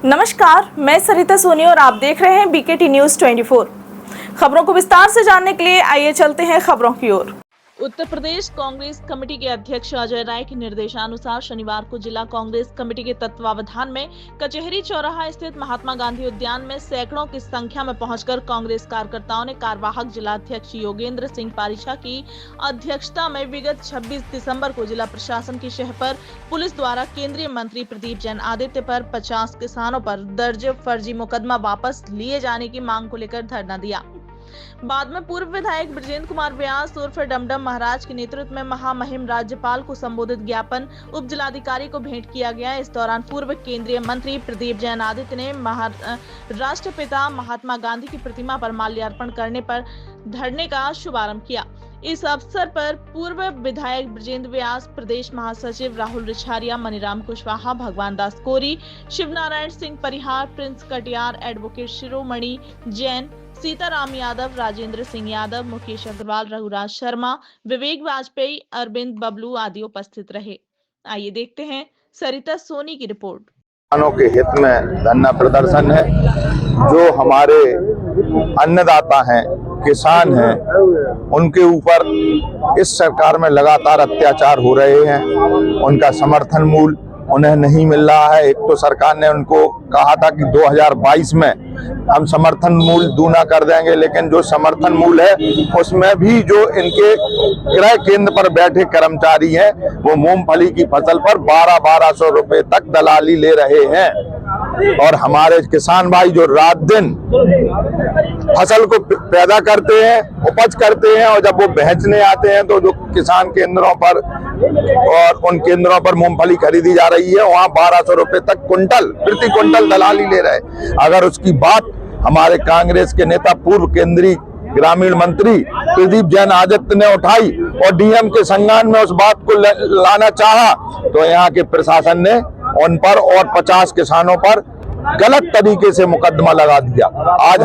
नमस्कार, मैं सरिता सोनी और आप देख रहे हैं बीकेटी न्यूज 24। खबरों को विस्तार से जानने के लिए आइए चलते हैं खबरों की ओर। उत्तर प्रदेश कांग्रेस कमेटी के अध्यक्ष अजय राय के निर्देशानुसार शनिवार को जिला कांग्रेस कमेटी के तत्वावधान में कचहरी चौराहा स्थित महात्मा गांधी उद्यान में सैकड़ों की संख्या में पहुंचकर कांग्रेस कार्यकर्ताओं ने कार्यवाहक जिलाध्यक्ष योगेंद्र सिंह पारिछा की अध्यक्षता में विगत 26 दिसंबर को जिला प्रशासन की शह पर पुलिस द्वारा केंद्रीय मंत्री प्रदीप जैन आदित्य पर 50 किसानों पर दर्ज फर्जी मुकदमा वापस लिए जाने की मांग को लेकर धरना दिया। बाद में पूर्व विधायक ब्रजेंद्र कुमार व्यास उर्फ डमडम महाराज के नेतृत्व में महामहिम राज्यपाल को संबोधित ज्ञापन उप जिलाधिकारी को भेंट किया गया। इस दौरान पूर्व केंद्रीय मंत्री प्रदीप जैन आदित्य ने राष्ट्रपिता महात्मा गांधी की प्रतिमा पर माल्यार्पण करने पर धरने का शुभारंभ किया। इस अवसर पर पूर्व विधायक ब्रजेंद्र व्यास, प्रदेश महासचिव राहुल रिछारिया, मनीराम कुशवाहा, भगवान दास कोरी, शिवनारायण सिंह परिहार, प्रिंस कटियार, एडवोकेट शिरोमणि जैन, सीताराम यादव, राजेंद्र सिंह यादव, मुकेश अग्रवाल, रघुराज शर्मा, विवेक वाजपेयी, अरविंद बबलू आदि उपस्थित रहे। आइए देखते हैं सरिता सोनी की रिपोर्ट। किसानों के हित में धरना प्रदर्शन है। जो हमारे अन्नदाता हैं, किसान हैं, उनके ऊपर इस सरकार में लगातार अत्याचार हो रहे हैं। उनका समर्थन मूल्य उन्हें नहीं मिल रहा है। एक तो सरकार ने उनको कहा था कि 2022 में हम समर्थन मूल्य दूना कर देंगे, लेकिन जो समर्थन मूल्य है उसमें भी जो इनके क्रय केंद्र पर बैठे कर्मचारी हैं वो मूंगफली की फसल पर 1200 रुपए तक दलाली ले रहे हैं। और हमारे किसान भाई जो रात दिन फसल को पैदा करते हैं, उपज करते हैं, और जब वो बेचने आते हैं तो जो किसान केंद्रों पर और उन केंद्रों पर मूंगफली खरीदी जा रही है वहाँ 1200 रुपए तक प्रति कुंटल दलाली ले रहे। अगर उसकी बात हमारे कांग्रेस के नेता पूर्व केंद्रीय ग्रामीण मंत्री प्रदीप जैन आदित्य ने उठाई और डीएम के संज्ञान में उस बात को लाना चाहा तो यहाँ के प्रशासन ने उन पर और 50 किसानों पर गलत तरीके से मुकदमा लगा दिया। आज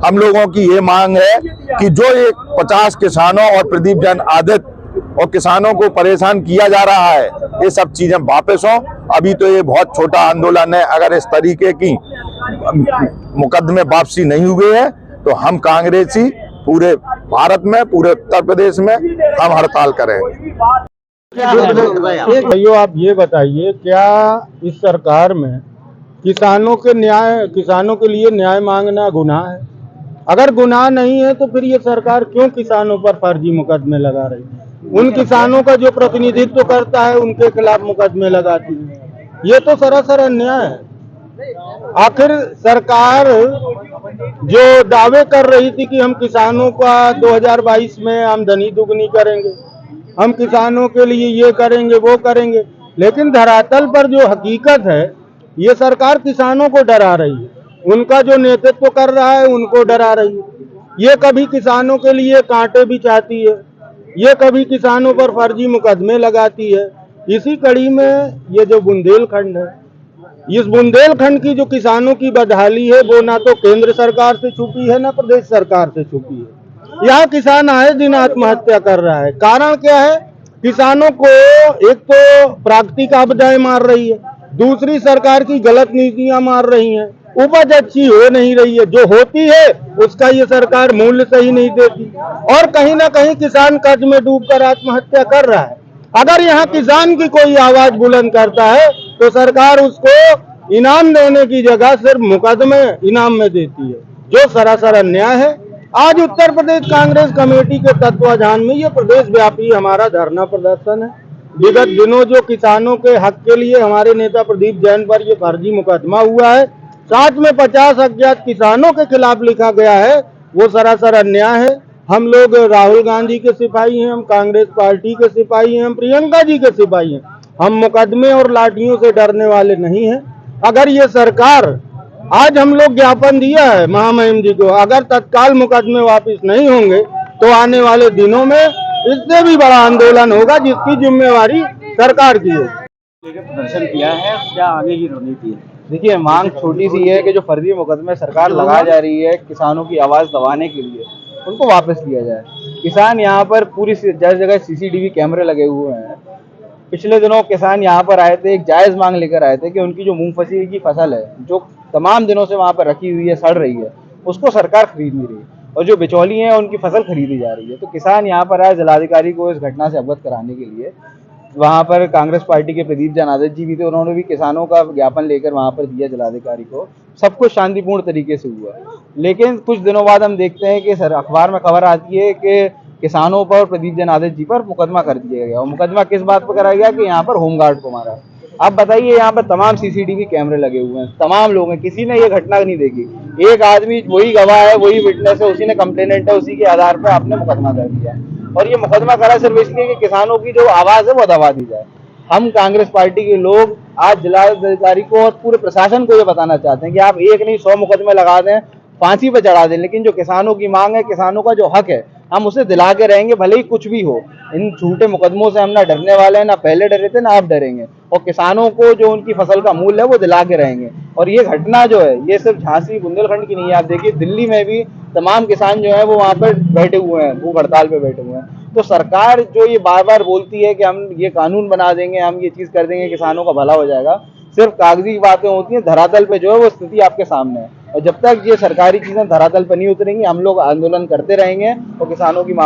हम लोगों की ये मांग है कि जो ये 50 किसानों और प्रदीप जैन आदित्य और किसानों को परेशान किया जा रहा है, ये सब चीजें वापस हों। अभी तो ये बहुत छोटा आंदोलन है। अगर इस तरीके की मुकदमे वापसी नहीं हुए हैं तो हम कांग्रेसी पूरे भारत में, पूरे उत्तर प्रदेश में हम हड़ताल करेंगे। भाइयों, आप ये बताइए, क्या इस सरकार में किसानों के लिए न्याय मांगना गुनाह है? अगर गुनाह नहीं है तो फिर ये सरकार क्यों किसानों पर फर्जी मुकदमे लगा रही है? उन किसानों का जो प्रतिनिधित्व करता है उनके खिलाफ मुकदमे लगाती है। ये तो सरासर अन्याय है। आखिर सरकार जो दावे कर रही थी कि हम किसानों का 2022 में आमदनी दुगनी करेंगे, हम किसानों के लिए ये करेंगे वो करेंगे, लेकिन धरातल पर जो हकीकत है ये सरकार किसानों को डरा रही है। उनका जो नेतृत्व कर रहा है उनको डरा रही है। ये कभी किसानों के लिए कांटे भी चाहती है, ये कभी किसानों पर फर्जी मुकदमे लगाती है। इसी कड़ी में ये जो बुंदेलखंड है, इस बुंदेलखंड की जो किसानों की बदहाली है वो ना तो केंद्र सरकार से छुपी है ना प्रदेश सरकार से छुपी है। यहाँ किसान आए दिन आत्महत्या कर रहा है। कारण क्या है? किसानों को एक तो प्राकृतिक आपदाएं मार रही है, दूसरी सरकार की गलत नीतियां मार रही हैं, उपज अच्छी हो नहीं रही है, जो होती है उसका ये सरकार मूल्य सही नहीं देती, और कहीं ना कहीं किसान कर्ज में डूबकर आत्महत्या कर रहा है। अगर यहाँ किसान की कोई आवाज बुलंद करता है तो सरकार उसको इनाम देने की जगह सिर्फ मुकदमे इनाम में देती है, जो सरासर अन्याय है। आज उत्तर प्रदेश कांग्रेस कमेटी के तत्वाधान में ये प्रदेश व्यापी हमारा धरना प्रदर्शन है। विगत दिनों जो किसानों के हक के लिए हमारे नेता प्रदीप जैन पर ये फर्जी मुकदमा हुआ है, साथ में 50 अज्ञात किसानों के खिलाफ लिखा गया है, वो सरासर अन्याय है। हम लोग राहुल गांधी के सिपाही हैं, हम कांग्रेस पार्टी के सिपाही हैं, हम प्रियंका जी के सिपाही हैं। हम मुकदमे और लाठियों से डरने वाले नहीं हैं। अगर ये सरकार, आज हम लोग ज्ञापन दिया है महामहिम जी को, अगर तत्काल मुकदमे वापस नहीं होंगे तो आने वाले दिनों में इससे भी बड़ा आंदोलन होगा जिसकी जिम्मेवारी सरकार की है। प्रदर्शन किया है, क्या आगे की रणनीति है? देखिए, मांग छोटी सी है कि जो फर्जी मुकदमे सरकार लगा जा रही है किसानों की आवाज दबाने के लिए, उनको वापस लिया जाए। किसान यहाँ पर पूरी जगह सीसीटीवी कैमरे लगे हुए हैं, पिछले दिनों किसान यहाँ पर आए थे, एक जायज़ मांग लेकर आए थे कि उनकी जो मूंगफली की फसल है, जो तमाम दिनों से वहाँ पर रखी हुई है, सड़ रही है, उसको सरकार खरीद नहीं रही और जो बिचौली हैं उनकी फसल खरीदी जा रही है। तो किसान यहाँ पर आए जिलाधिकारी को इस घटना से अवगत कराने के लिए। वहाँ पर कांग्रेस पार्टी के प्रदीप जनार्दन जी भी थे, उन्होंने भी किसानों का ज्ञापन लेकर वहाँ पर दिया जिलाधिकारी को। सब कुछ शांतिपूर्ण तरीके से हुआ, लेकिन कुछ दिनों बाद हम देखते हैं कि अखबार में खबर आती है कि किसानों पर, प्रदीप जनार्दन जी पर मुकदमा कर दिया गया। और मुकदमा किस बात पर कराया गया कि यहाँ पर होमगार्ड को मारा। आप बताइए, यहाँ पर तमाम सीसीटीवी कैमरे लगे हुए हैं, तमाम लोग हैं, किसी ने ये घटना नहीं देखी। एक आदमी वही गवाह है, वही विटनेस है, उसी ने कंप्लेनेंट है, उसी के आधार पर आपने मुकदमा कर दिया। और ये मुकदमा करा सिर्फ इसलिए कि किसानों की जो आवाज है वो दबा दी जाए। हम कांग्रेस पार्टी के लोग आज जिलाधिकारी को और पूरे प्रशासन को ये बताना चाहते हैं कि आप एक नहीं 100 मुकदमे लगा दें, फांसी पे चढ़ा दें, लेकिन जो किसानों की मांग है, किसानों का जो हक है, हम उसे दिला के रहेंगे, भले ही कुछ भी हो। इन झूठे मुकदमों से हम ना डरने वाले हैं, ना पहले डरे थे, ना आप डरेंगे। और किसानों को जो उनकी फसल का मूल्य है वो दिला के रहेंगे। और ये घटना जो है, ये सिर्फ झांसी बुंदेलखंड की नहीं है। आप देखिए, दिल्ली में भी तमाम किसान जो है वो वहाँ पर बैठे हुए हैं, भूख हड़ताल पे बैठे हुए हैं। तो सरकार जो ये बार बार बोलती है कि हम ये कानून बना देंगे, हम ये चीज कर देंगे, किसानों का भला हो जाएगा, सिर्फ कागजी बातें होती हैं। धरातल पे जो है वो स्थिति आपके सामने है। और जब तक ये सरकारी चीजें धरातल पर नहीं उतरेंगी, हम लोग आंदोलन करते रहेंगे और किसानों की मांग